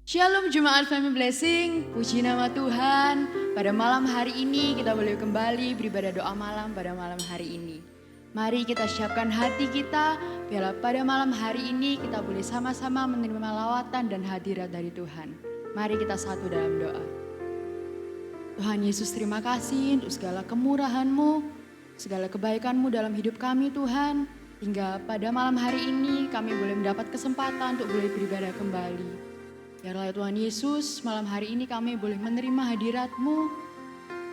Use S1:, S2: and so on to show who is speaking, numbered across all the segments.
S1: Shalom Jemaat Family Blessing, puji nama Tuhan. Pada malam hari ini kita boleh kembali beribadah doa malam pada malam hari ini. Mari kita siapkan hati kita, biarlah pada malam hari ini kita boleh sama-sama menerima lawatan dan hadirat dari Tuhan. Mari kita satu dalam doa. Tuhan Yesus, terima kasih untuk segala kemurahan-Mu, segala kebaikan-Mu dalam hidup kami Tuhan. Hingga pada malam hari ini kami boleh mendapat kesempatan untuk boleh beribadah kembali. Biarlah Tuhan Yesus, malam hari ini kami boleh menerima hadirat-Mu,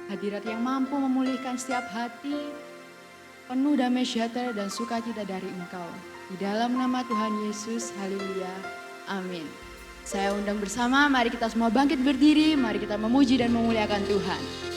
S1: hadirat yang mampu memulihkan setiap hati, penuh damai sejahtera dan sukacita dari Engkau. Di dalam nama Tuhan Yesus, haleluya, amin. Saya undang bersama, mari kita semua bangkit berdiri, mari kita memuji dan memuliakan Tuhan.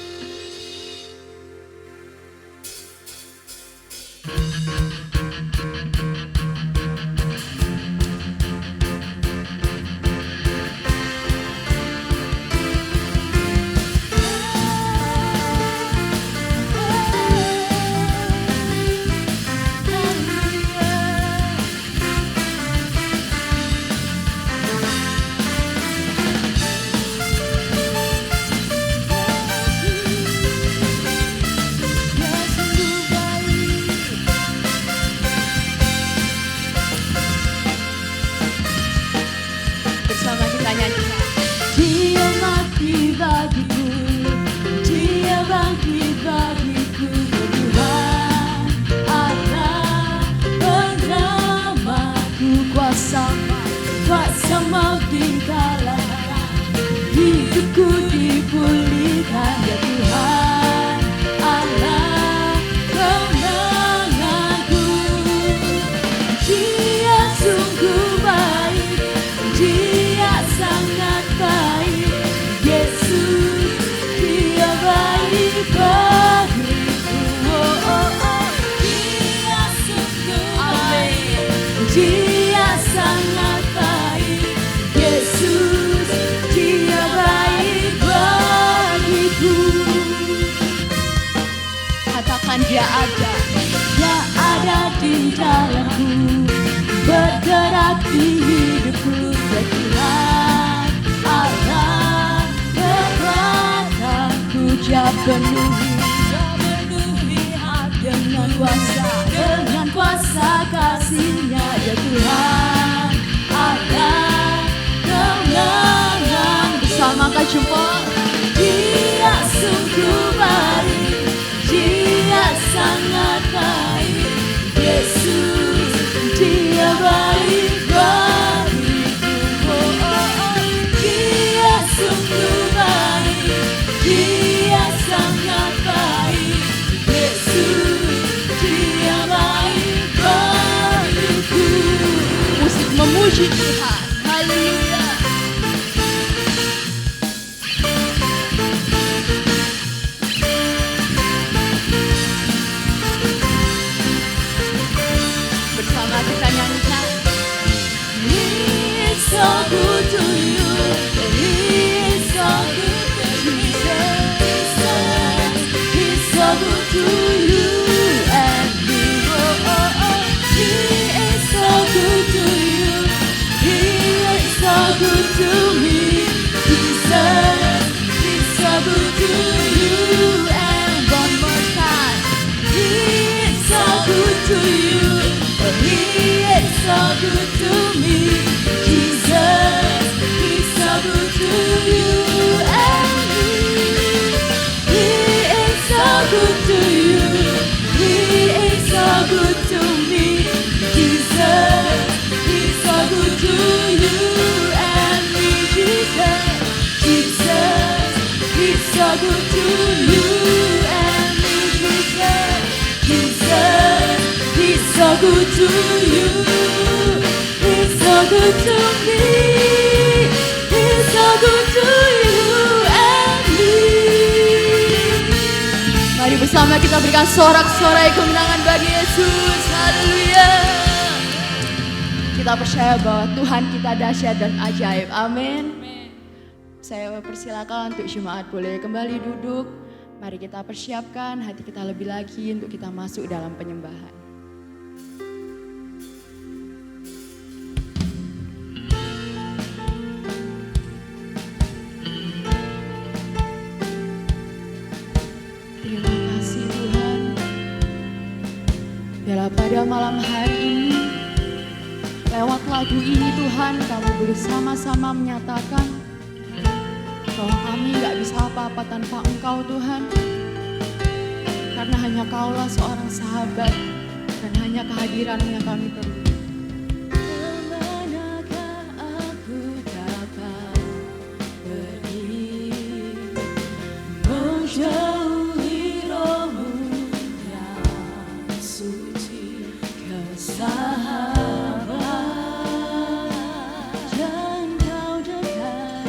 S1: Dia ada di dalamku, bergerak di hidupku, Tuhan Allah kekuatanku, Dia penuhi hati dengan kuasa kasih-Nya, ya Tuhan Allah kemenangan. Bersama angkat jempol. Dia sungguh baik, Dia sangat baik, Yesus, Dia baik bagiku. Dia sungguh baik, Dia sangat baik, Yesus, Dia baik bagiku. Musik memuji Tuhan, haleluya. So good to you, He's so good to Jesus. He's so good to you and me. He is so good to you, He is so good to me. Jesus, He's so good to you, and one more time. He is so good to you, He is so good to me. He's so good to you and me. He is so good to you, He is so good to me. Jesus, He's so good to you and me. Jesus, He's so good to you and me. Jesus, He's so good to you. He's so good to me. He's so good to you and me. Mari bersama kita berikan sorak-sorai kemenangan bagi Yesus. Haleluya. Kita percaya bahwa Tuhan kita dahsyat dan ajaib. Amin. Saya persilakan untuk jemaat boleh kembali duduk. Mari kita persiapkan hati kita lebih lagi untuk kita masuk dalam penyembahan. pada malam hari ini, lewat lagu ini Tuhan, kami bersama-sama menyatakan bahwa kami gak bisa apa-apa tanpa Engkau Tuhan. Karena hanya Kaulah seorang sahabat dan hanya kehadiran-Mu yang kami perlu. Kemanakah aku dapat pergi, menjauhi Roh-Mu yang suci, Kau sahabat dan Kau dekat,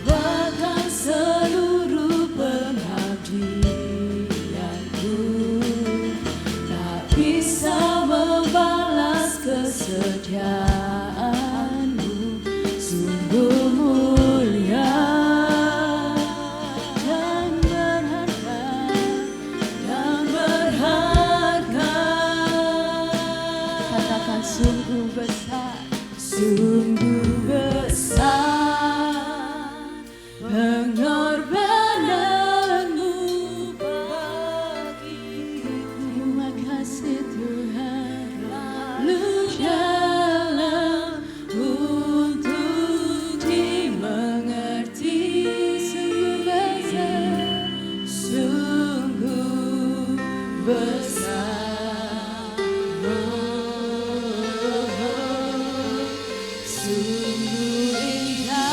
S1: bahkan seluruh pengabdianku tak bisa membalas kesetiaan-Mu, sungguh mulia dan berharga, katakan sungguh besar, sungguh besar pengorbanan-Mu bagiku. Terima kasih Tuhan, lalu dalam untuk dimengerti, sungguh besar, sungguh besar, sungguh indah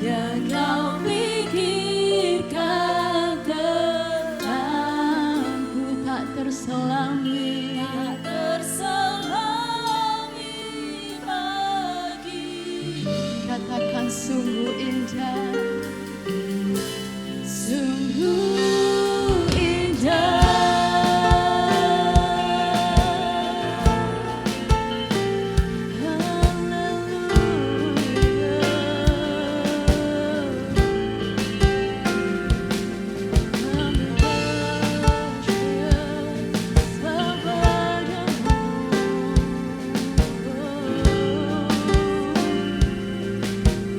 S1: yang Kau pikirkan tentangku, tak terselami lagi. Katakan sungguh indah, sungguh indah.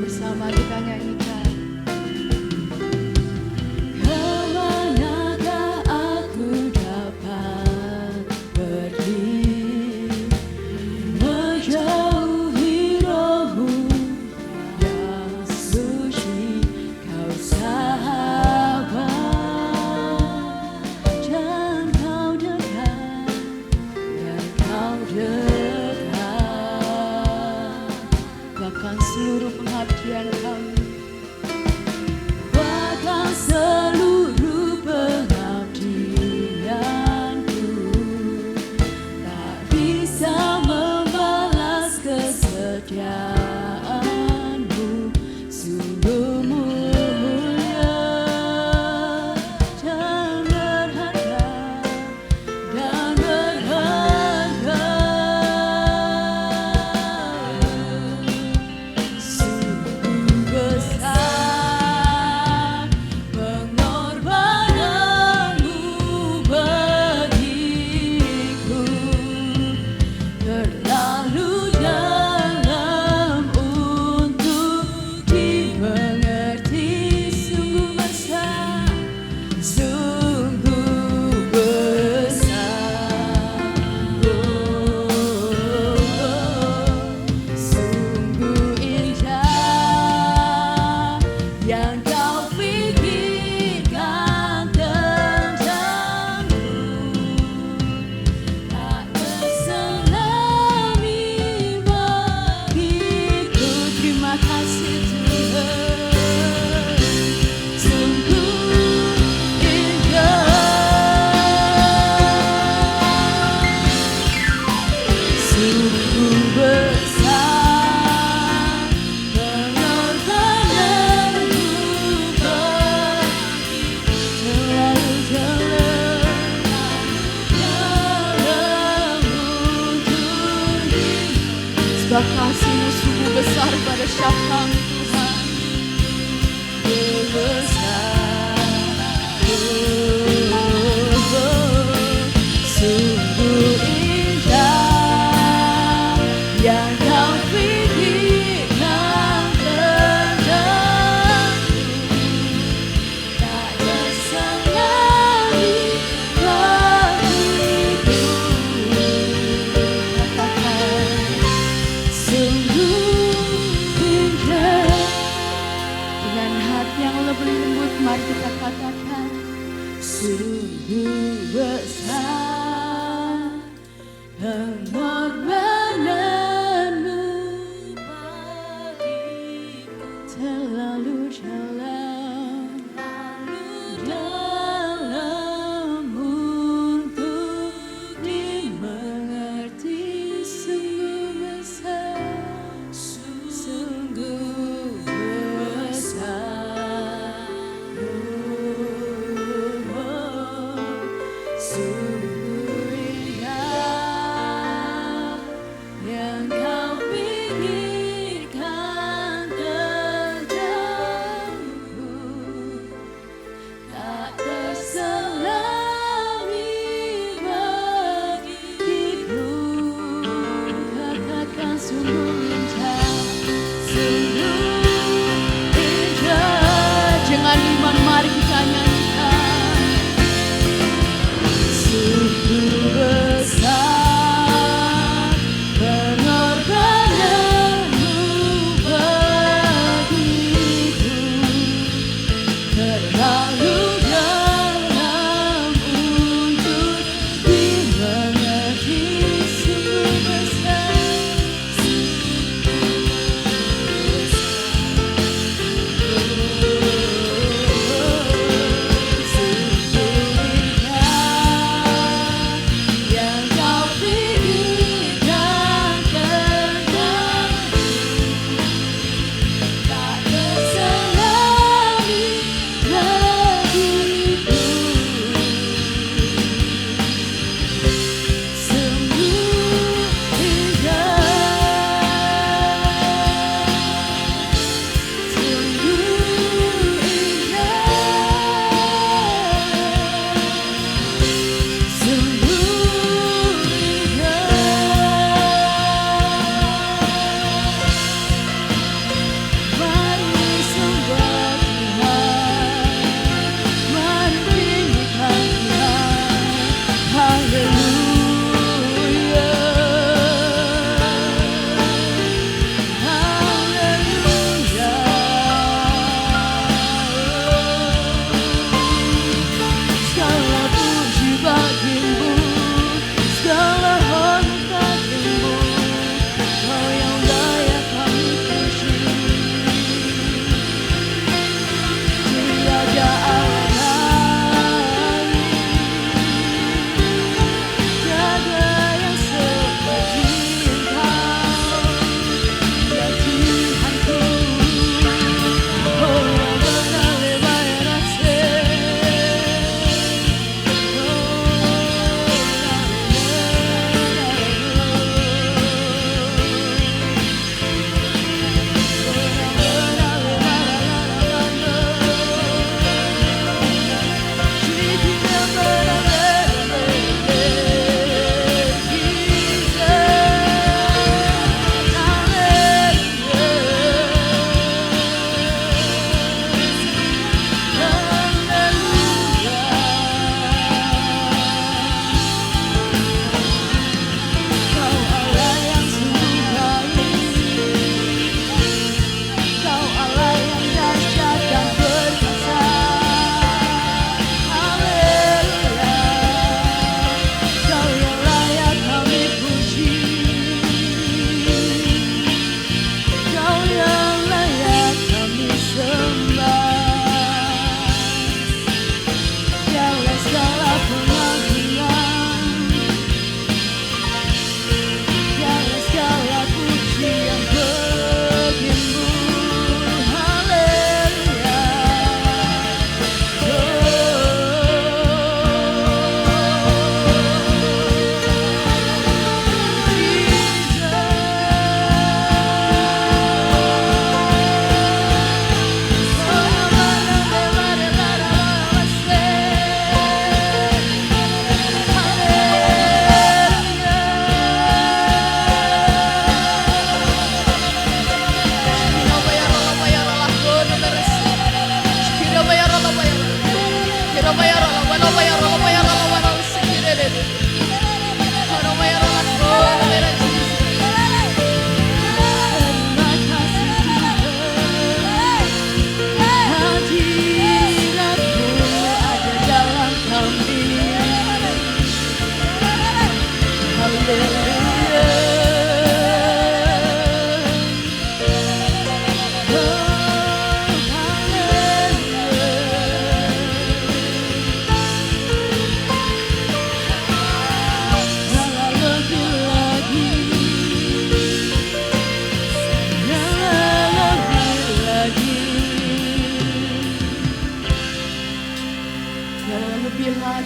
S1: Bersama kita nyanyikan. Kemanakah aku dapat pergi, menjauhi Roh-Mu yang suci, Kau sahabat dan Kau dekat, bahkan seluruh pengabdian kami, bahkan seluruh pengabdianku tak bisa membalas kesetiaan-Mu, sungguh mulia dan berharga, sungguh besar pengorbanan-Mu bagiku, terlalu dalam untuk dimengerti, sungguh besar, sungguh besar, sungguh indah yang Kau pikirkan tentangku, tak terselami bagiku. Terima kasih Tuhan, sungguh indah, sungguh besar pengorbanan-Mu bagiku, terlalu dalam untuk sebab kasih-Mu sungguh besar pada setiap kami Tuhan. Besar, sungguh indah yang Kau pikirkan Sungguh besar pengorbananmu bagiku, terlalu dalam untuk dimengerti. Sungguh besar, sungguh besar, sungguh indah yang kau pikirkan tentangku, tak terselami bagiku. Katakan sungguh indah, sungguh indah. Dengan iman mari kita nyanyikan.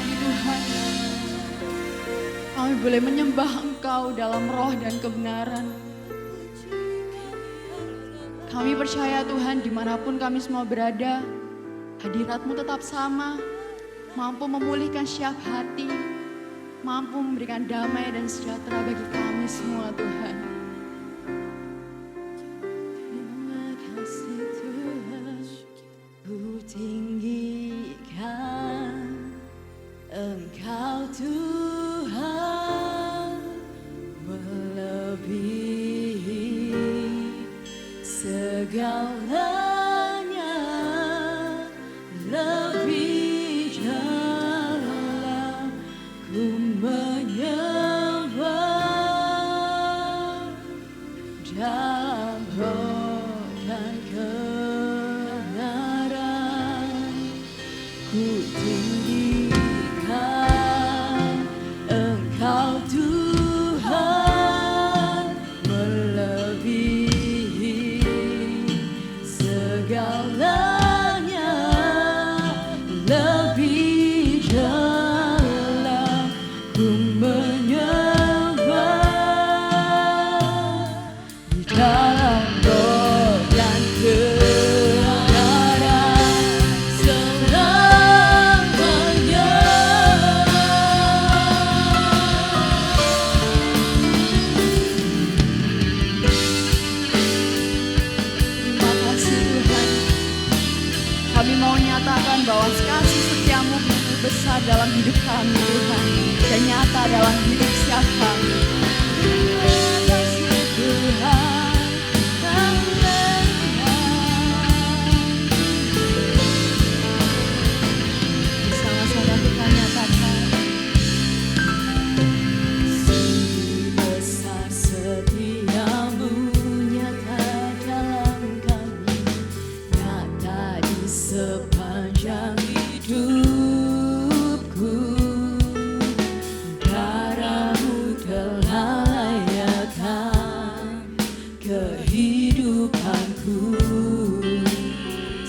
S1: kami Tuhan. Kami boleh menyembah Engkau dalam roh dan kebenaran. Kami percaya Tuhan, dimanapun kami semua berada, hadirat-Mu tetap sama, mampu memulihkan setiap hati, mampu memberikan damai dan sejahtera bagi kami semua Tuhan. Terima kasih Tuhan, ku tinggikan Engkau Tuhan, melebihi segalanya, lebih dalam ku menyembah dalam roh dan kebenaran. Ku tinggikan Engkau Tuhan, melebihi segalanya, lebih dalam ku menyembah di dalam roh dan kebenaran selamanya. Terima kasih Tuhan. Kami mau nyatakan bahwa kasih setiamu begitu besar dalam hidup kami Tuhan, dan nyata dalam hidup setiap kami. Terima kasih Tuhan. Bersama-sama kita nyatakan. Sungguh besar setiamu nyata dalam kami, nyata di sepanjang hidupku. Darah-Mu telah layakan kehidupanku,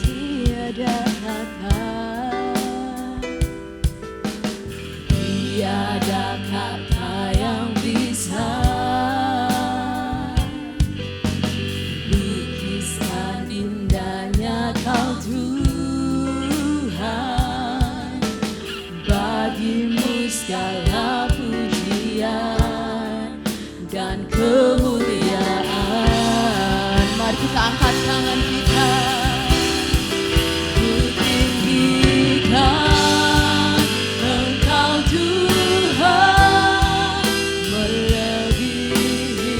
S1: tiada kata, tiada kata yang bisa lukiskan indahnya Kau Tuhan. Bagi-Mu segala pujian dan kemuliaan. Mari kita angkat tangan kita. Ku tinggikan Engkau Tuhan, melebihi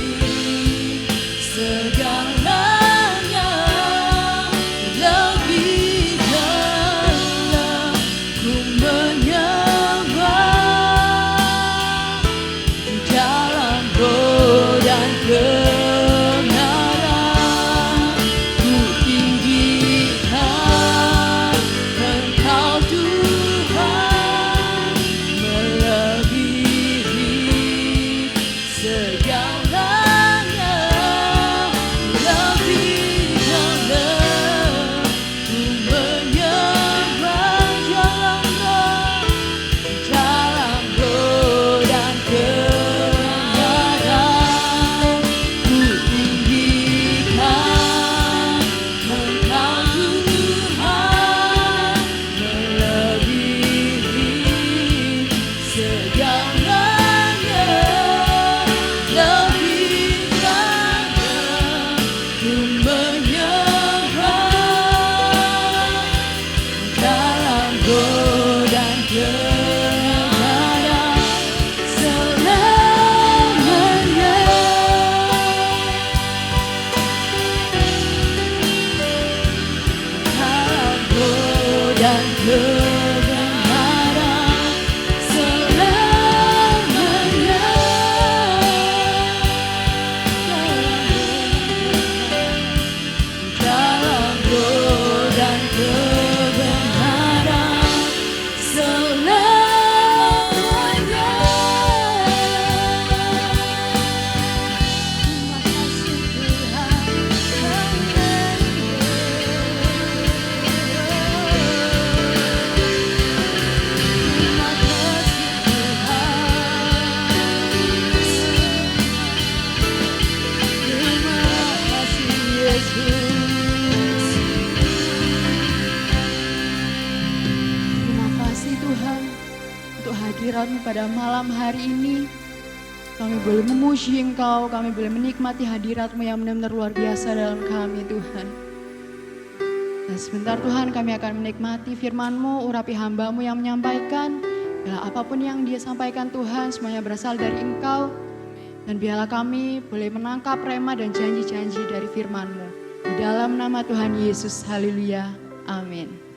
S1: segalanya, lebih dalam ku menyembah di dalam roh dan untuk hadirat-Mu pada malam hari ini. Kami boleh memuji Engkau, kami boleh menikmati hadirat-Mu yang benar-benar luar biasa dalam kami Tuhan. Dan sebentar Tuhan kami akan menikmati firman-Mu, urapi hamba-Mu yang menyampaikan. Bila apapun yang Dia sampaikan Tuhan semuanya berasal dari Engkau. Dan biarlah kami boleh menangkap rema dan janji-janji dari firman-Mu. Di dalam nama Tuhan Yesus, haleluya, amin.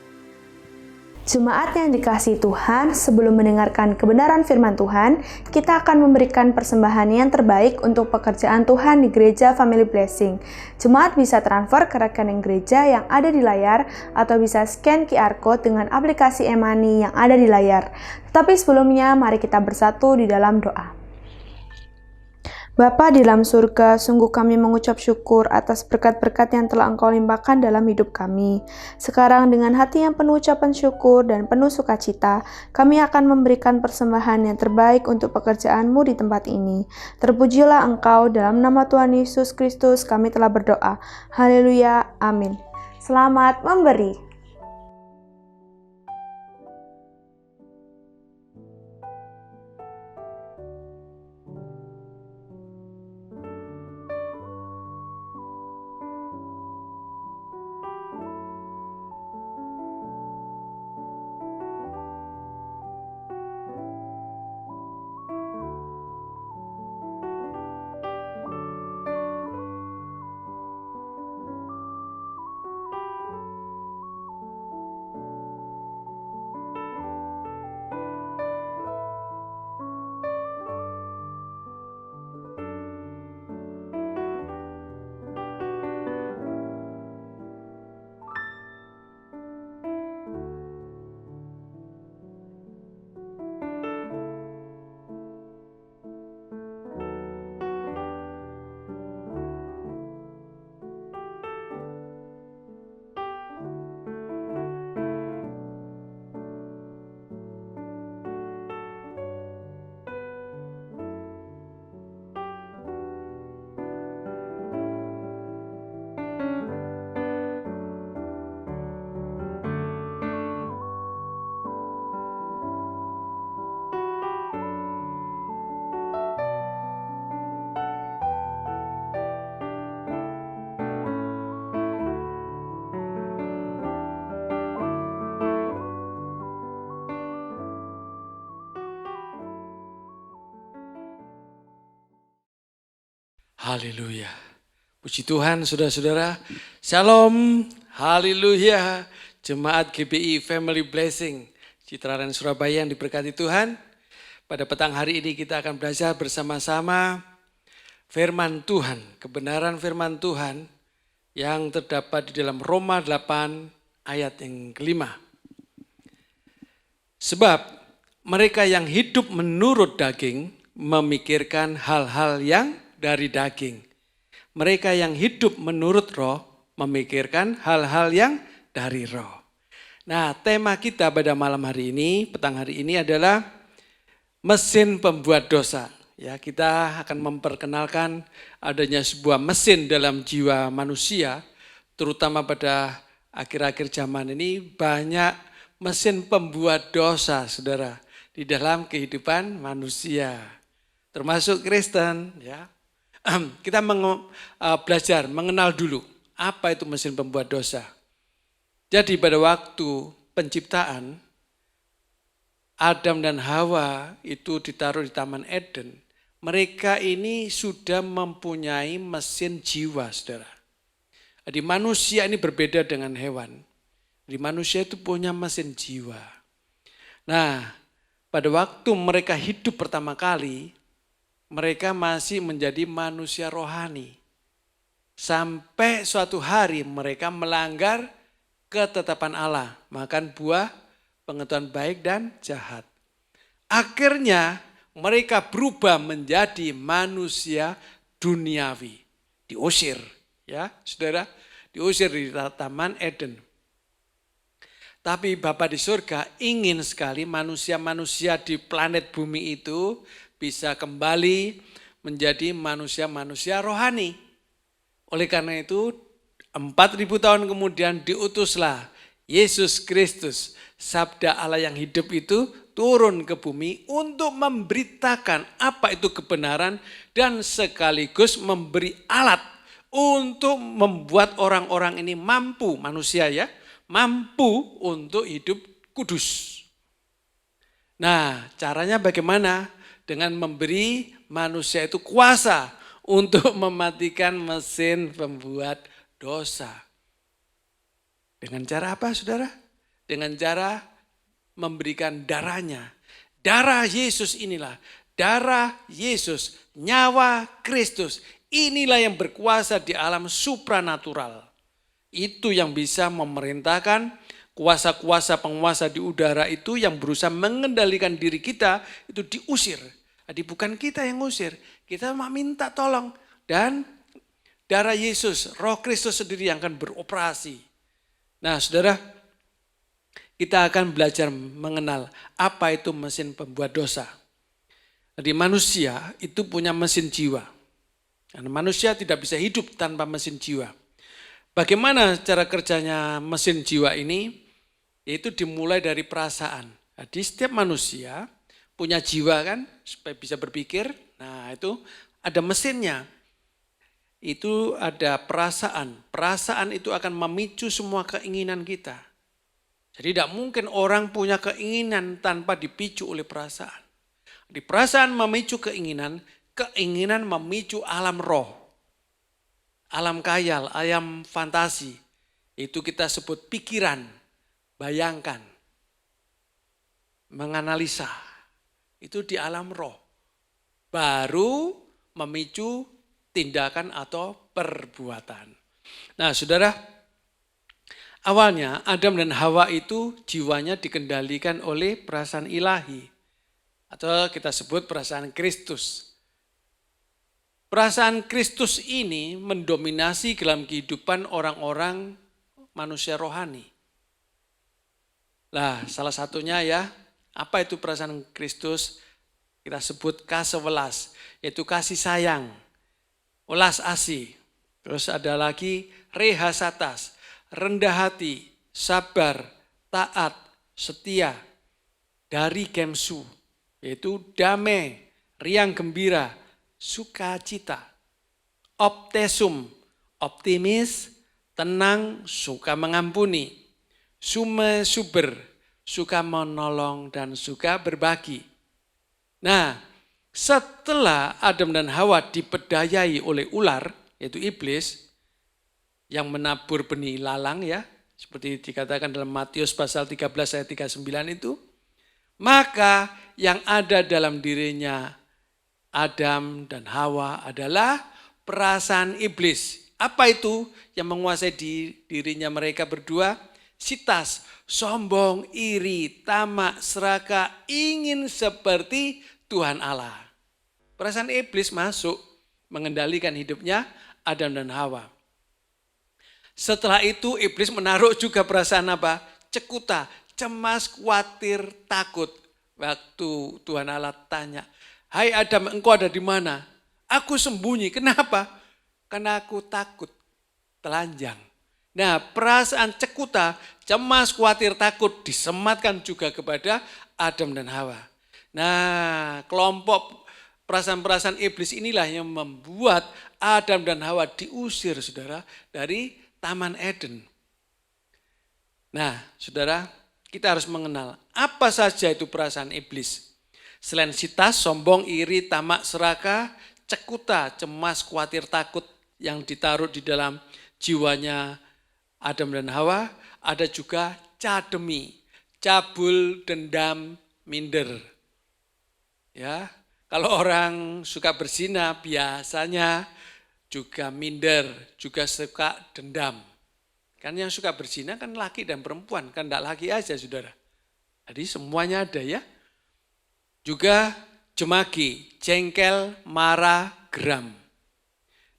S2: Jemaat yang dikasihi Tuhan, sebelum mendengarkan kebenaran firman Tuhan, kita akan memberikan persembahan yang terbaik untuk pekerjaan Tuhan di Gereja Family Blessing. Jemaat bisa transfer ke rekening gereja yang ada di layar atau bisa scan QR Code dengan aplikasi e-money yang ada di layar. Tetapi sebelumnya, mari kita bersatu di dalam doa. Bapa di dalam surga, sungguh kami mengucap syukur atas berkat-berkat yang telah Engkau limpahkan dalam hidup kami. Sekarang dengan hati yang penuh ucapan syukur dan penuh sukacita, kami akan memberikan persembahan yang terbaik untuk pekerjaan-Mu di tempat ini. Terpujilah Engkau, dalam nama Tuhan Yesus Kristus kami telah berdoa. Haleluya, amin. Selamat memberi.
S3: Haleluya. Puji Tuhan saudara-saudara. Shalom. Haleluya. Jemaat GBI Family Blessing Citraland Surabaya yang diberkati Tuhan. Pada petang hari ini kita akan belajar bersama-sama firman Tuhan. Kebenaran firman Tuhan yang terdapat di dalam Roma 8 ayat yang kelima. Sebab mereka yang hidup menurut daging memikirkan hal-hal yang dari daging. Mereka yang hidup menurut roh memikirkan hal-hal yang dari roh. Nah, tema kita pada malam hari ini, petang hari ini adalah mesin pembuat dosa. Ya, kita akan memperkenalkan adanya sebuah mesin dalam jiwa manusia, terutama pada akhir-akhir zaman ini banyak mesin pembuat dosa, saudara, di dalam kehidupan manusia, termasuk Kristen, ya. Kita belajar mengenal dulu apa itu mesin pembuat dosa. Jadi pada waktu penciptaan, Adam dan Hawa itu ditaruh di Taman Eden. Mereka ini sudah mempunyai mesin jiwa, saudara. Jadi manusia ini berbeda dengan hewan. Jadi manusia itu punya mesin jiwa. Nah, pada waktu mereka hidup pertama kali, mereka masih menjadi manusia rohani. Sampai suatu hari mereka melanggar ketetapan Allah, makan buah pengetahuan baik dan jahat. Akhirnya mereka berubah menjadi manusia duniawi. Diusir, ya saudara, diusir di Taman Eden. Tapi Bapa di surga ingin sekali manusia-manusia di planet bumi itu bisa kembali menjadi manusia-manusia rohani. Oleh karena itu 4.000 tahun kemudian diutuslah Yesus Kristus, sabda Allah yang hidup itu turun ke bumi untuk memberitakan apa itu kebenaran dan sekaligus memberi alat untuk membuat orang-orang ini mampu, manusia ya, mampu untuk hidup kudus. Nah, caranya bagaimana? Dengan memberi manusia itu kuasa untuk mematikan mesin pembuat dosa. Dengan cara apa, saudara? Dengan cara memberikan darahnya. Darah Yesus inilah, darah Yesus, nyawa Kristus. Inilah yang berkuasa di alam supranatural. Itu yang bisa memerintahkan kuasa-kuasa penguasa di udara itu yang berusaha mengendalikan diri kita itu diusir. Jadi bukan kita yang ngusir, kita minta tolong. Dan darah Yesus, roh Kristus sendiri yang akan beroperasi. Nah, saudara, kita akan belajar mengenal apa itu mesin pembuat dosa. Jadi manusia itu punya mesin jiwa. Karena manusia tidak bisa hidup tanpa mesin jiwa. Bagaimana cara kerjanya mesin jiwa ini? Yaitu dimulai dari perasaan. Jadi setiap manusia punya jiwa kan, supaya bisa berpikir. Nah itu ada mesinnya. Itu ada perasaan. Perasaan itu akan memicu semua keinginan kita. Jadi tidak mungkin orang punya keinginan tanpa dipicu oleh perasaan. Di perasaan memicu keinginan, keinginan memicu alam roh. Alam khayal, alam fantasi. Itu kita sebut pikiran, bayangkan, menganalisa. Itu di alam roh. Baru memicu tindakan atau perbuatan. Nah saudara, awalnya Adam dan Hawa itu jiwanya dikendalikan oleh perasaan ilahi. Atau kita sebut perasaan Kristus. Perasaan Kristus ini mendominasi dalam kehidupan orang-orang manusia rohani. Nah salah satunya ya, apa itu perasaan Kristus? Kita sebut kasewelas, yaitu kasih sayang. Welas asih, terus ada lagi rehasatas, rendah hati, sabar, taat, setia, dari kemsu, yaitu damai, riang gembira, sukacita, optesum, optimis, tenang, suka mengampuni, sume suber, suka menolong dan suka berbagi. Nah, setelah Adam dan Hawa dipedayai oleh ular, yaitu iblis, yang menabur benih lalang ya, seperti dikatakan dalam Matius pasal 13 ayat 39 itu, maka yang ada dalam dirinya Adam dan Hawa adalah perasaan iblis. Apa itu yang menguasai di dirinya mereka berdua? Sitas, sombong, iri, tamak, serakah, ingin seperti Tuhan Allah. Perasaan iblis masuk mengendalikan hidupnya Adam dan Hawa. Setelah itu iblis menaruh juga perasaan apa? Cekuta, cemas, khawatir, takut. Waktu Tuhan Allah tanya, "Hai Adam, engkau ada di mana?" "Aku sembunyi." "Kenapa?" "Karena aku takut." Telanjang. Nah, perasaan cekuta, cemas, khawatir, takut disematkan juga kepada Adam dan Hawa. Nah, kelompok perasaan-perasaan iblis inilah yang membuat Adam dan Hawa diusir, saudara, dari Taman Eden. Nah, saudara, kita harus mengenal apa saja itu perasaan iblis. Selain sitas, sombong, iri, tamak, serakah, cekuta, cemas, khawatir, takut yang ditaruh di dalam jiwanya Adam dan Hawa, ada juga cademi, cabul, dendam, minder. Ya, kalau orang suka berzina biasanya juga minder, juga suka dendam. Kan yang suka berzina kan laki dan perempuan, kan enggak laki aja saudara. Jadi semuanya ada ya. Juga jemaki, jengkel, marah, geram.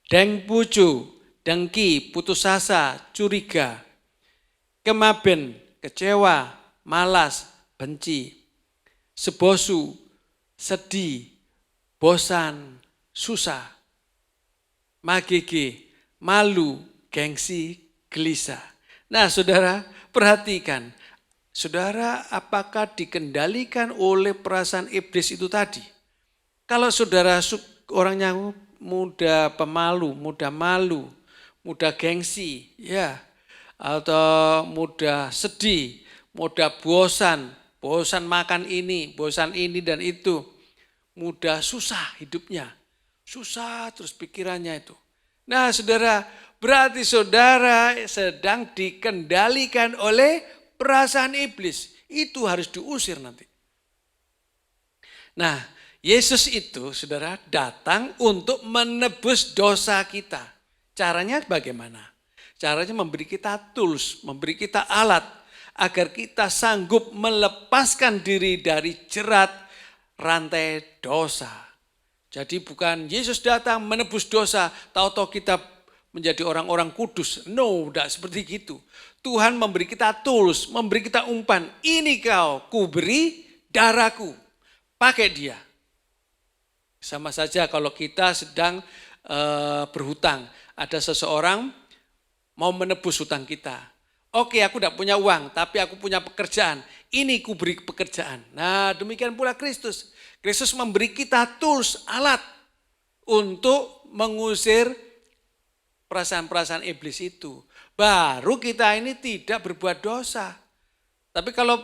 S3: Deng pucu, dengki, putus asa, curiga. Kemaben, kecewa, malas, benci. Sebosu, sedih, bosan, susah. Magege, malu, gengsi, gelisah. Nah saudara, perhatikan. Saudara, apakah dikendalikan oleh perasaan iblis itu tadi? Kalau saudara orangnya mudah pemalu, mudah malu, mudah gengsi, ya, atau mudah sedih, mudah bosan makan ini, bosan ini dan itu, mudah susah hidupnya, susah terus pikirannya itu. Nah saudara, berarti saudara sedang dikendalikan oleh perasaan iblis. Itu harus diusir nanti. Nah, Yesus itu saudara datang untuk menebus dosa kita. Caranya bagaimana? Caranya memberi kita tools, memberi kita alat agar kita sanggup melepaskan diri dari jerat rantai dosa. Jadi bukan Yesus datang menebus dosa, tahu-tahu kita menjadi orang-orang kudus. No, tidak seperti itu. Tuhan memberi kita tools, memberi kita umpan. Ini kau, ku beri darahku. Pakai dia. Sama saja kalau kita sedang berhutang. Ada seseorang mau menebus hutang kita. Oke, aku tidak punya uang, tapi aku punya pekerjaan. Ini ku beri pekerjaan. Nah, demikian pula Kristus. Kristus memberi kita tools, alat untuk mengusir perasaan-perasaan iblis itu. Baru kita ini tidak berbuat dosa. Tapi kalau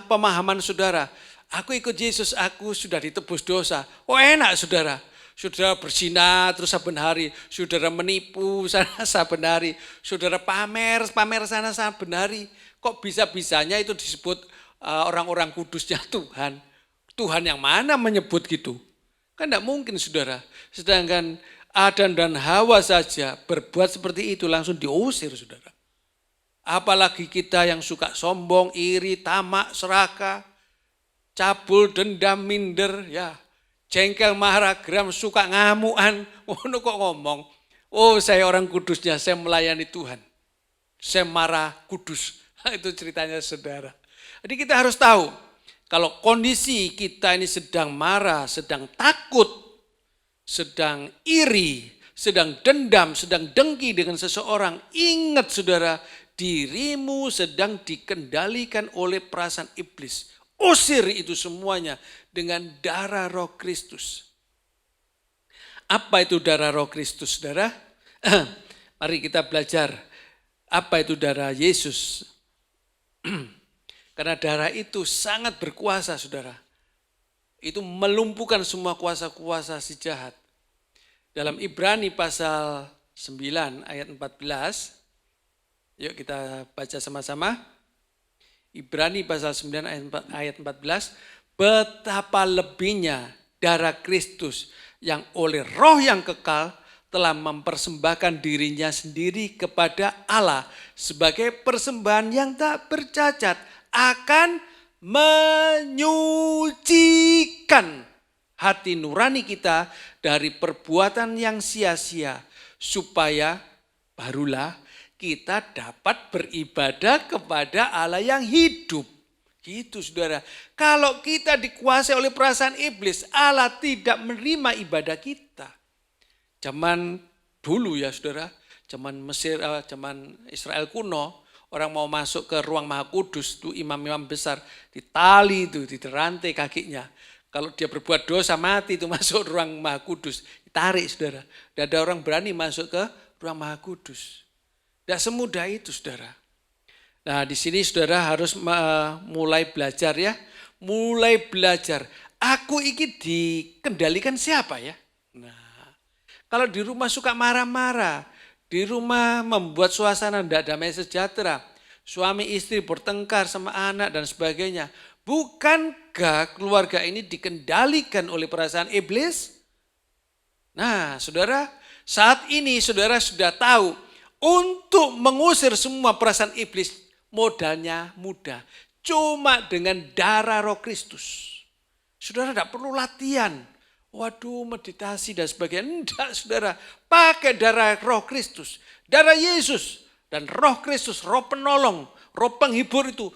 S3: pemahaman saudara, aku ikut Yesus, aku sudah ditebus dosa. Oh enak saudara. Saudara berzina terus saben hari, saudara menipu sana saben hari, saudara pamer sana saben hari. Kok bisa-bisanya itu disebut orang-orang kudusnya Tuhan? Tuhan yang mana menyebut gitu? Kan tidak mungkin saudara. Sedangkan Adam dan Hawa saja berbuat seperti itu langsung diusir saudara. Apalagi kita yang suka sombong, iri, tamak, serakah, cabul, dendam, minder, ya, jengkel, marah, geram, suka ngamuan. Oh, kok ngomong, oh saya orang kudusnya, saya melayani Tuhan. Saya marah kudus. Itu ceritanya saudara. Jadi kita harus tahu, kalau kondisi kita ini sedang marah, sedang takut, sedang iri, sedang dendam, sedang dengki dengan seseorang, ingat saudara, dirimu sedang dikendalikan oleh perasaan iblis. Usir itu semuanya dengan darah Roh Kristus. Apa itu darah Roh Kristus, saudara? Mari kita belajar apa itu darah Yesus. Karena darah itu sangat berkuasa, saudara. Itu melumpuhkan semua kuasa-kuasa si jahat. Dalam Ibrani pasal 9 ayat 14, yuk kita baca sama-sama. Ibrani pasal 9 ayat 14, betapa lebihnya darah Kristus yang oleh roh yang kekal telah mempersembahkan dirinya sendiri kepada Allah sebagai persembahan yang tak bercacat akan menyucikan hati nurani kita dari perbuatan yang sia-sia supaya barulah kita dapat beribadah kepada Allah yang hidup. Gitu saudara. Kalau kita dikuasai oleh perasaan iblis, Allah tidak menerima ibadah kita. Zaman dulu ya saudara, zaman Mesir, zaman Israel kuno, orang mau masuk ke ruang Maha Kudus, itu imam-imam besar, ditali itu, dirantai kakinya. Kalau dia berbuat dosa mati itu masuk ruang Maha Kudus, ditarik saudara. Tidak ada orang berani masuk ke ruang Maha Kudus. Tidak semudah itu saudara. Nah di sini saudara harus mulai belajar ya. Mulai belajar. Aku ini dikendalikan siapa ya? Nah kalau di rumah suka marah-marah. Di rumah membuat suasana tidak damai sejahtera. Suami istri bertengkar sama anak dan sebagainya. Bukankah keluarga ini dikendalikan oleh perasaan iblis? Nah saudara, saat ini saudara sudah tahu. Untuk mengusir semua perasaan iblis, modalnya mudah. Cuma dengan darah Roh Kristus. Saudara tidak perlu latihan. Waduh, meditasi dan sebagainya. Tidak, saudara. Pakai darah Roh Kristus. Darah Yesus. Dan Roh Kristus, Roh penolong, Roh penghibur itu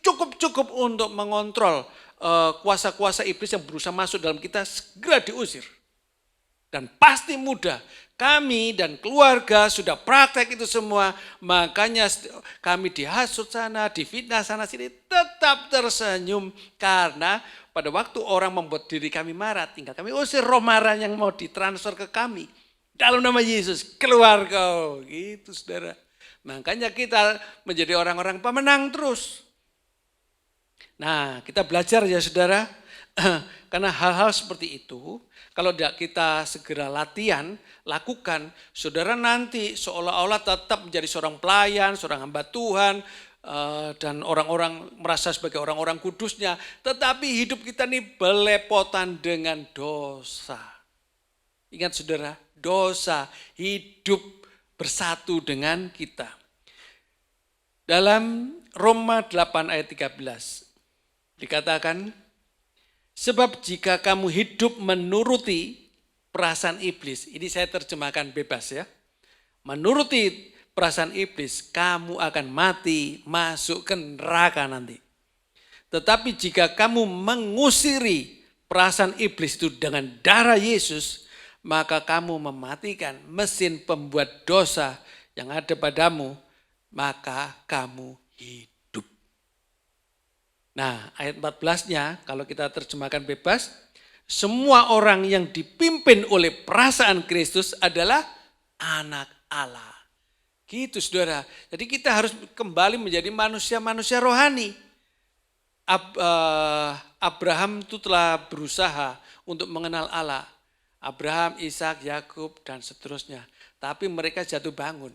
S3: cukup-cukup untuk mengontrol kuasa-kuasa iblis yang berusaha masuk dalam kita, segera diusir. dan pasti mudah. Kami dan keluarga sudah praktek itu semua, makanya kami dihasut sana, difitnah sana sini, tetap tersenyum karena pada waktu orang membuat diri kami marah, tinggal kami usir roh marah yang mau ditransfer ke kami. Dalam nama Yesus, keluar kau. Gitu saudara. Makanya kita menjadi orang-orang pemenang terus. Nah, kita belajar ya saudara, karena hal-hal seperti itu, kalau tidak kita segera latihan, lakukan, saudara nanti seolah-olah tetap menjadi seorang pelayan, seorang hamba Tuhan, dan orang-orang merasa sebagai orang-orang kudusnya, tetapi hidup kita ini belepotan dengan dosa. Ingat saudara, dosa hidup bersatu dengan kita. Dalam Roma 8 ayat 13 dikatakan, sebab jika kamu hidup menuruti perasaan iblis, ini saya terjemahkan bebas ya, menuruti perasaan iblis, kamu akan mati, masuk ke neraka nanti. Tetapi jika kamu mengusiri perasaan iblis itu dengan darah Yesus, maka kamu mematikan mesin pembuat dosa yang ada padamu, maka kamu hidup. Nah, ayat 14-nya kalau kita terjemahkan bebas, semua orang yang dipimpin oleh perasaan Kristus adalah anak Allah. Gitu saudara. Jadi kita harus kembali menjadi manusia-manusia rohani. Abraham itu telah berusaha untuk mengenal Allah. Abraham, Ishak, Yakub dan seterusnya. Tapi mereka jatuh bangun.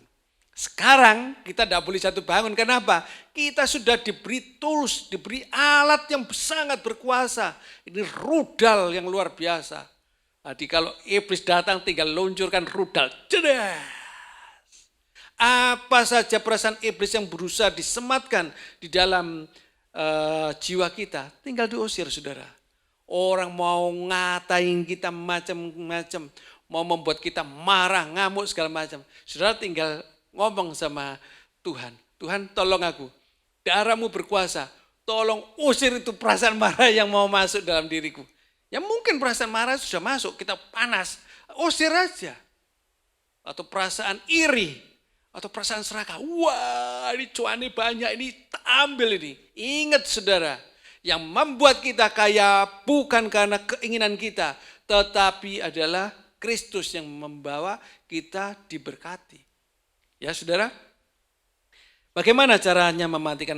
S3: Sekarang kita tidak boleh jatuh bangun. Kenapa? Kita sudah diberi tools, diberi alat yang sangat berkuasa. Ini rudal yang luar biasa. Jadi kalau iblis datang tinggal luncurkan rudal. Jedas. Apa saja perasaan iblis yang berusaha disematkan di dalam jiwa kita, tinggal diusir saudara. Orang mau ngatain kita macam-macam, mau membuat kita marah, ngamuk segala macam. Saudara tinggal ngomong sama Tuhan, Tuhan tolong aku, darahmu berkuasa, tolong usir itu perasaan marah yang mau masuk dalam diriku. Ya mungkin perasaan marah sudah masuk, kita panas, usir aja. Atau perasaan iri, atau perasaan serakah, wah ini cuannya banyak, ini ambil ini. Ingat saudara, yang membuat kita kaya bukan karena keinginan kita, tetapi adalah Kristus yang membawa kita diberkati. Ya saudara, bagaimana caranya mematikan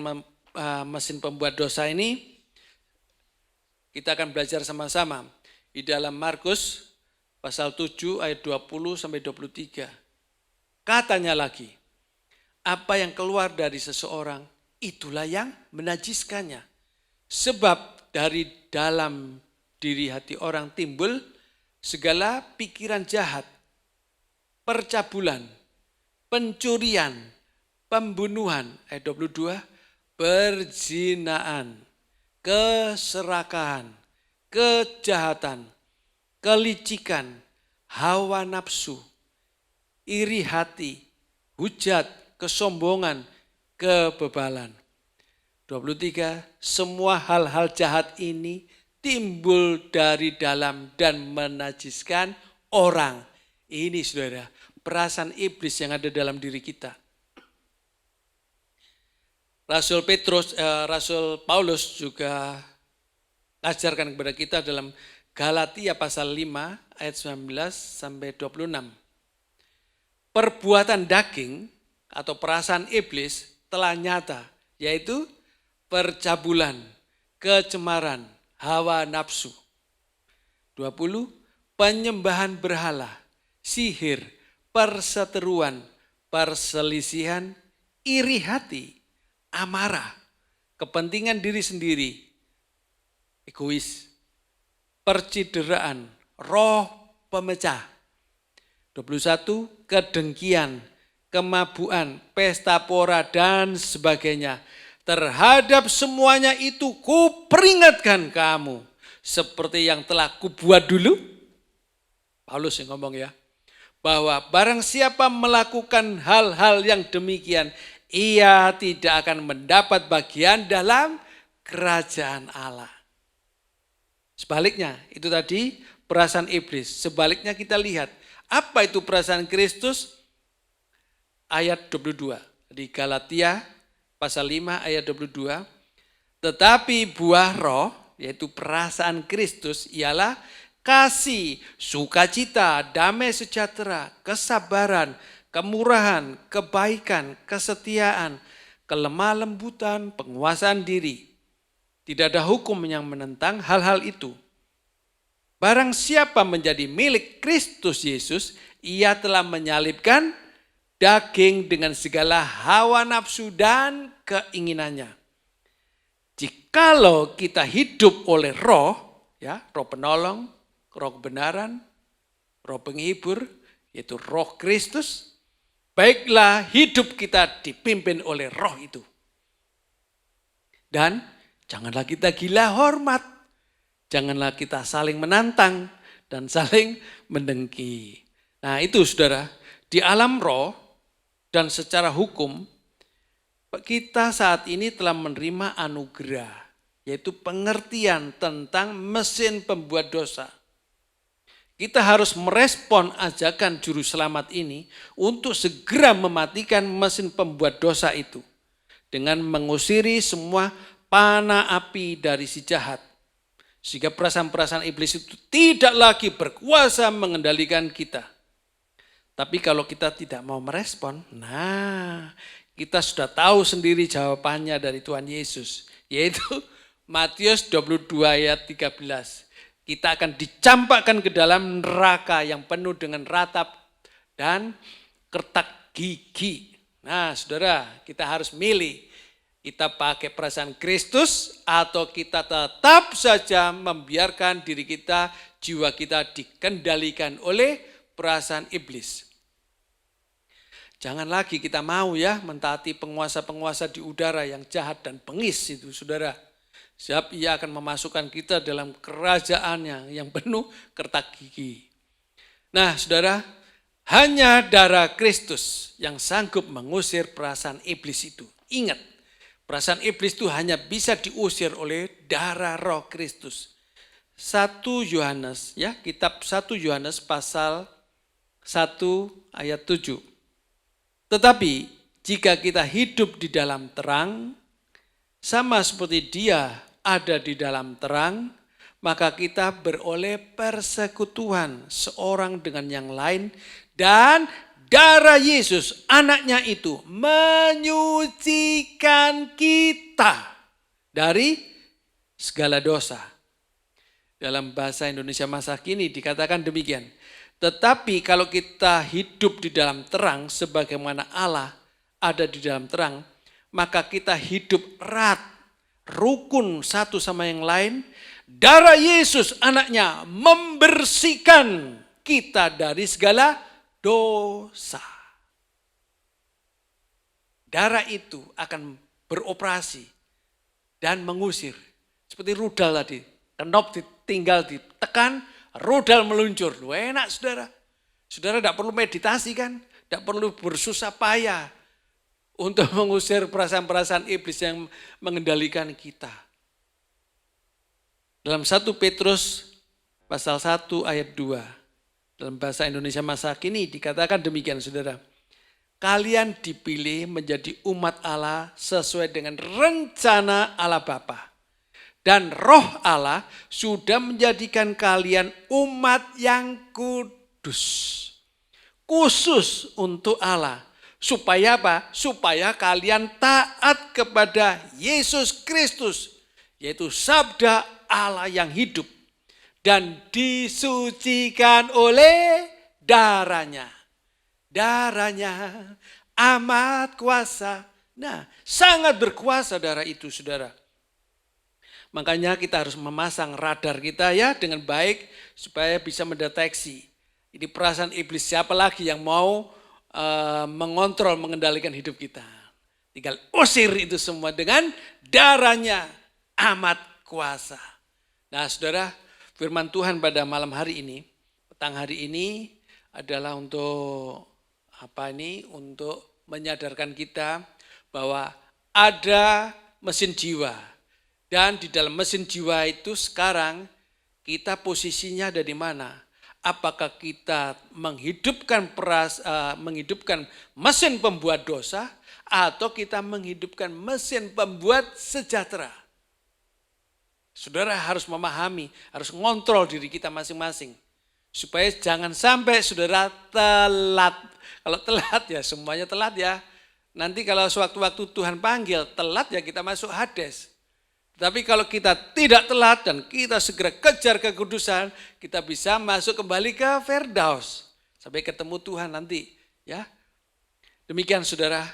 S3: mesin pembuat dosa ini? Kita akan belajar sama-sama di dalam Markus pasal 7 ayat 20 sampai 23. Katanya lagi, apa yang keluar dari seseorang itulah yang menajiskannya. Sebab dari dalam diri hati orang timbul segala pikiran jahat, percabulan, pencurian, pembunuhan, ayat 22, perzinahan, keserakahan, kejahatan, kelicikan, hawa nafsu, iri hati, hujat, kesombongan, kebebalan. 23, semua hal-hal jahat ini timbul dari dalam dan menajiskan orang. Ini saudara, perasaan iblis yang ada dalam diri kita. Rasul Paulus juga ajarkan kepada kita dalam Galatia pasal 5 ayat 19 sampai 26. Perbuatan daging atau perasaan iblis telah nyata, yaitu percabulan, kecemaran, hawa nafsu. 20, penyembahan berhala, sihir, perseteruan, perselisihan, iri hati, amarah, kepentingan diri sendiri, egois, percideraan, roh pemecah. 21, kedengkian, kemabuan, pesta pora dan sebagainya. Terhadap semuanya itu kuperingatkan kamu. Seperti yang telah kubuat dulu. Paulus yang ngomong ya. Bahwa barang siapa melakukan hal-hal yang demikian, ia tidak akan mendapat bagian dalam kerajaan Allah. Sebaliknya, itu tadi perasaan iblis. Sebaliknya kita lihat, apa itu perasaan Kristus? Ayat 22 di Galatia pasal 5 ayat 22. Tetapi buah roh, yaitu perasaan Kristus, ialah kasih, sukacita, damai sejahtera, kesabaran, kemurahan, kebaikan, kesetiaan, kelemah lembutan, penguasaan diri. Tidak ada hukum yang menentang hal-hal itu. Barang siapa menjadi milik Kristus Yesus, ia telah menyalibkan daging dengan segala hawa nafsu dan keinginannya. Jikalau kita hidup oleh roh, ya, roh penolong, roh kebenaran, roh penghibur, yaitu roh Kristus, baiklah hidup kita dipimpin oleh roh itu. Dan janganlah kita gila hormat, janganlah kita saling menantang dan saling mendengki. Nah itu saudara, di alam roh dan secara hukum, kita saat ini telah menerima anugerah, yaitu pengertian tentang mesin pembuat dosa. Kita harus merespon ajakan juru selamat ini untuk segera mematikan mesin pembuat dosa itu dengan mengusiri semua panah api dari si jahat. Sehingga perasaan-perasaan iblis itu tidak lagi berkuasa mengendalikan kita. Tapi kalau kita tidak mau merespon, nah kita sudah tahu sendiri jawabannya dari Tuhan Yesus. Yaitu Matius 22 ayat 13. Kita akan dicampakkan ke dalam neraka yang penuh dengan ratap dan kertak gigi. Nah saudara, kita harus milih. Kita pakai perasaan Kristus atau kita tetap saja membiarkan diri kita, jiwa kita dikendalikan oleh perasaan iblis. Jangan lagi kita mau ya mentaati penguasa-penguasa di udara yang jahat dan bengis itu saudara. Sebab ia akan memasukkan kita dalam kerajaannya yang penuh kertak gigi. Nah saudara, hanya darah Kristus yang sanggup mengusir perasaan iblis itu. Ingat, perasaan iblis itu hanya bisa diusir oleh darah roh Kristus. 1 Yohanes ya, kitab 1 Yohanes pasal 1 ayat 7. Tetapi jika kita hidup di dalam terang, sama seperti dia ada di dalam terang, maka kita beroleh persekutuan seorang dengan yang lain dan darah Yesus anaknya itu menyucikan kita dari segala dosa. Dalam bahasa Indonesia masa kini dikatakan demikian. Tetapi kalau kita hidup di dalam terang sebagaimana Allah ada di dalam terang, maka kita hidup erat, rukun satu sama yang lain. Darah Yesus anaknya membersihkan kita dari segala dosa. Darah itu akan beroperasi dan mengusir. Seperti rudal tadi, knop tinggal ditekan, rudal meluncur. Lu enak saudara. Saudara tidak perlu meditasi kan, tidak perlu bersusah payah untuk mengusir perasaan-perasaan iblis yang mengendalikan kita. Dalam 1 Petrus pasal 1 ayat 2, dalam bahasa Indonesia masa kini dikatakan demikian saudara. Kalian dipilih menjadi umat Allah sesuai dengan rencana Allah Bapa. Dan roh Allah sudah menjadikan kalian umat yang kudus. Khusus untuk Allah. Supaya apa? Supaya kalian taat kepada Yesus Kristus. Yaitu sabda Allah yang hidup. Dan disucikan oleh darahnya. Darahnya amat kuasa. Nah, sangat berkuasa darah itu saudara. Makanya kita harus memasang radar kita ya dengan baik supaya bisa mendeteksi. Ini perasaan iblis siapa lagi yang mau mengontrol, mengendalikan hidup kita. Tinggal usir itu semua dengan darahnya amat kuasa. Nah saudara, firman Tuhan pada malam hari ini, petang hari ini adalah untuk untuk menyadarkan kita bahwa ada mesin jiwa. Dan di dalam mesin jiwa itu sekarang Kita posisinya ada di mana? Apakah kita menghidupkan mesin pembuat dosa atau kita menghidupkan mesin pembuat sejahtera? Saudara harus memahami, harus ngontrol diri kita masing-masing. Supaya jangan sampai saudara telat. Kalau telat ya semuanya telat ya. Nanti kalau sewaktu-waktu Tuhan panggil telat ya kita masuk Hades. Tapi kalau kita tidak telat dan kita segera kejar kekudusan, kita bisa masuk kembali ke Firdaus. Sampai ketemu Tuhan nanti. Ya. Demikian saudara,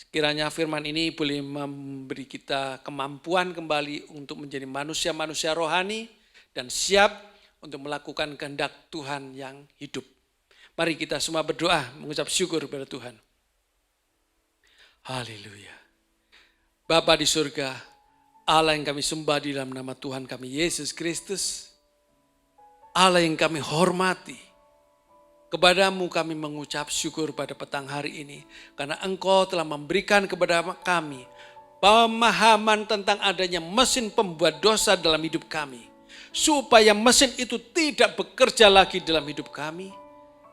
S3: kiranya firman ini boleh memberi kita kemampuan kembali untuk menjadi manusia-manusia rohani dan siap untuk melakukan kehendak Tuhan yang hidup. Mari kita semua berdoa mengucap syukur kepada Tuhan. Haleluya. Bapa di surga, Allah yang kami sembah di dalam nama Tuhan kami Yesus Kristus, Allah yang kami hormati, kepadamu kami mengucap syukur pada petang hari ini, karena Engkau telah memberikan kepada kami pemahaman tentang adanya mesin pembuat dosa dalam hidup kami, supaya mesin itu tidak bekerja lagi dalam hidup kami.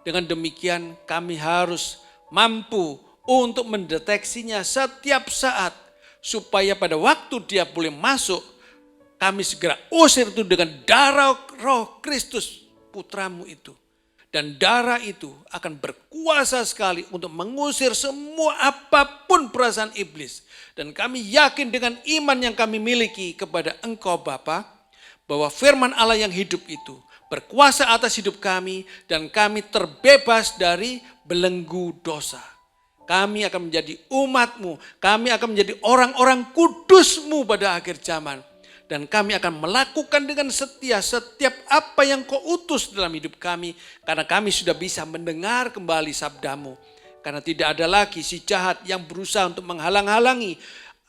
S3: Dengan demikian kami harus mampu untuk mendeteksinya setiap saat, supaya pada waktu dia boleh masuk, kami segera usir itu dengan darah Roh Kristus putramu itu. Dan darah itu akan berkuasa sekali untuk mengusir semua apapun perasaan iblis. Dan kami yakin dengan iman yang kami miliki kepada Engkau Bapa, bahwa firman Allah yang hidup itu berkuasa atas hidup kami dan kami terbebas dari belenggu dosa. Kami akan menjadi umat-Mu, kami akan menjadi orang-orang kudus-Mu pada akhir zaman. Dan kami akan melakukan dengan setia setiap apa yang Kau utus dalam hidup kami. Karena kami sudah bisa mendengar kembali sabda-Mu. Karena tidak ada lagi si jahat yang berusaha untuk menghalang-halangi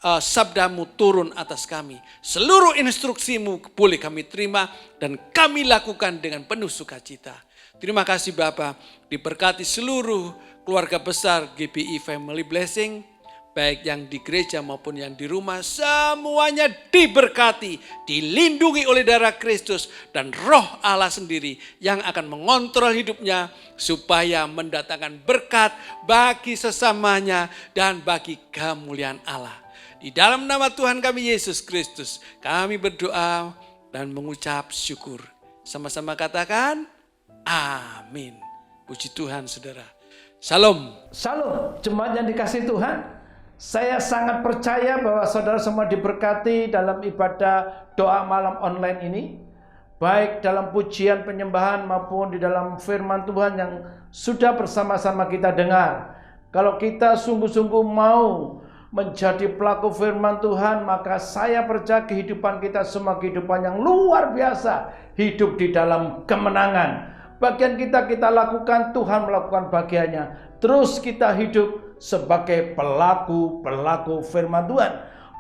S3: sabda-Mu turun atas kami. Seluruh instruksi-Mu boleh kami terima dan kami lakukan dengan penuh sukacita. Terima kasih Bapa, diberkati seluruh keluarga besar GBI Family Blessing, baik yang di gereja maupun yang di rumah, semuanya diberkati, dilindungi oleh darah Kristus dan Roh Allah sendiri yang akan mengontrol hidupnya supaya mendatangkan berkat bagi sesamanya dan bagi kemuliaan Allah. Di dalam nama Tuhan kami Yesus Kristus, kami berdoa dan mengucap syukur. Sama-sama katakan, amin. Puji Tuhan saudara. Shalom.
S4: Shalom, jemaat yang dikasihi Tuhan. Saya sangat percaya bahwa saudara semua diberkati dalam ibadah doa malam online ini. Baik dalam pujian penyembahan maupun di dalam firman Tuhan yang sudah bersama-sama kita dengar. Kalau kita sungguh-sungguh mau menjadi pelaku firman Tuhan, maka saya percaya kehidupan kita semua kehidupan yang luar biasa. Hidup di dalam kemenangan. Bagian kita lakukan, Tuhan melakukan bagiannya. Terus kita hidup sebagai pelaku firman Tuhan.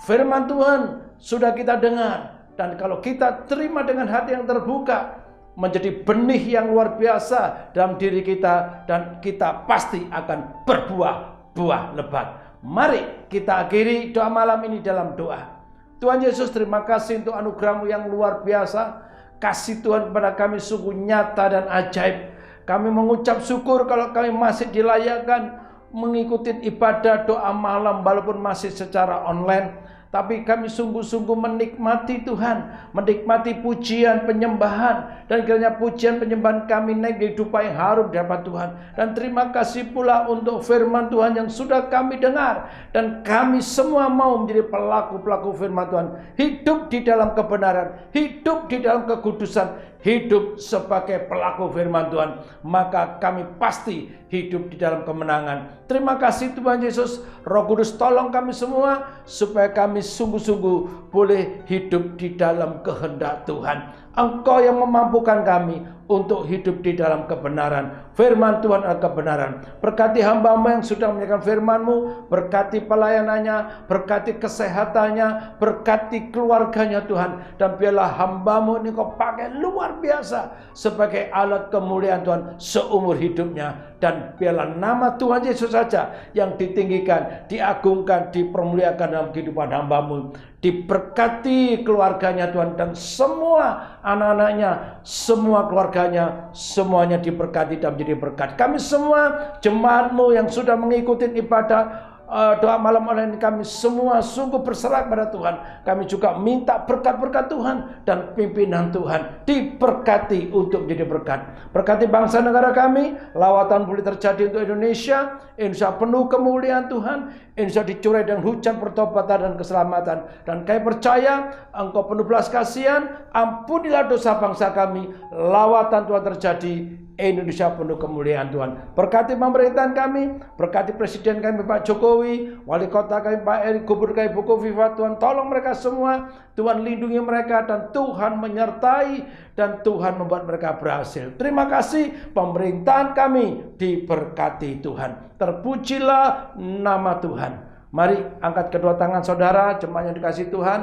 S4: Firman Tuhan sudah kita dengar. Dan kalau kita terima dengan hati yang terbuka, menjadi benih yang luar biasa dalam diri kita. Dan kita pasti akan berbuah lebat. Mari kita akhiri doa malam ini dalam doa. Tuhan Yesus, terima kasih untuk anugerah-Mu yang luar biasa. Kasih Tuhan kepada kami sungguh nyata dan ajaib. Kami mengucap syukur kalau kami masih dilayakkan mengikuti ibadah doa malam walaupun masih secara online. Tapi kami sungguh-sungguh menikmati Tuhan, menikmati pujian penyembahan. Dan kiranya pujian penyembahan kami naik di kehidupan yang harum di hadapan Tuhan. Dan terima kasih pula untuk firman Tuhan yang sudah kami dengar. Dan kami semua mau menjadi pelaku-pelaku firman Tuhan. Hidup di dalam kebenaran, hidup di dalam kekudusan, hidup sebagai pelaku firman Tuhan. Maka kami pasti hidup di dalam kemenangan. Terima kasih Tuhan Yesus. Roh Kudus tolong kami semua supaya kami sungguh-sungguh boleh hidup di dalam kehendak Tuhan. Engkau yang memampukan kami untuk hidup di dalam kebenaran. Firman Tuhan adalah kebenaran. Berkati hamba-Mu yang sudah menyampaikan firman-Mu, berkati pelayanannya, berkati kesehatannya, berkati keluarganya Tuhan. Dan biarlah hamba-Mu ini Kau pakai luar biasa sebagai alat kemuliaan Tuhan seumur hidupnya. Dan biarlah nama Tuhan Yesus saja yang ditinggikan, diagungkan, dipermuliakan dalam kehidupan hamba-Mu. Diberkati keluarganya Tuhan, dan semua anak-anaknya, semua keluarganya, semuanya diberkati dan menjadi berkat. Kami semua jemaat-Mu yang sudah mengikuti ibadah doa malam online, kami semua sungguh berserah pada Tuhan. Kami juga minta berkat-berkat Tuhan dan pimpinan Tuhan diberkati untuk menjadi berkat. Berkati bangsa negara kami, lawatan boleh terjadi untuk Indonesia. Indonesia penuh kemuliaan Tuhan. Indonesia dicurai dengan hujan pertobatan dan keselamatan. Dan kami percaya Engkau penuh belas kasihan, ampunilah dosa bangsa kami. Lawatan Tuhan terjadi, Indonesia penuh kemuliaan Tuhan. Berkati pemerintahan kami, berkati presiden kami Pak Jokowi, wali kota kami Pak Eri, gubernur kami Bu Kofifa. Tuhan tolong mereka semua, Tuhan lindungi mereka, dan Tuhan menyertai, dan Tuhan membuat mereka berhasil. Terima kasih, pemerintahan kami diberkati Tuhan. Terpujilah nama Tuhan. Mari angkat kedua tangan saudara, jemaat yang dikasihi Tuhan,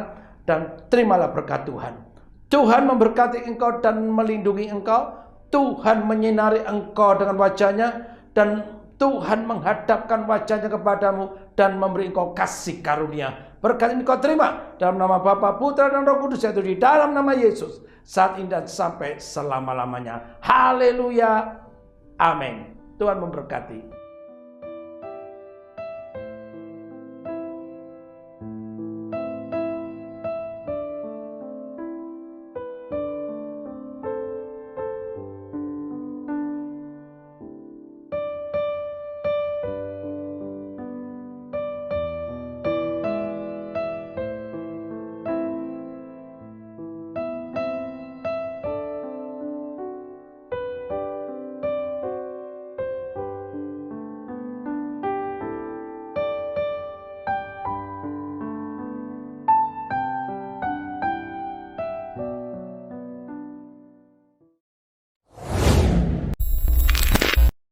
S4: dan terimalah berkat Tuhan. Tuhan memberkati engkau dan melindungi engkau. Tuhan menyinari engkau dengan wajahnya, dan Tuhan menghadapkan wajahnya kepadamu dan memberi engkau kasih karunia. Berkat ini kau terima dalam nama Bapa, Putra, dan Roh Kudus, yaitu di dalam nama Yesus, saat ini dan sampai selama-lamanya. Haleluya. Amin. Tuhan memberkati.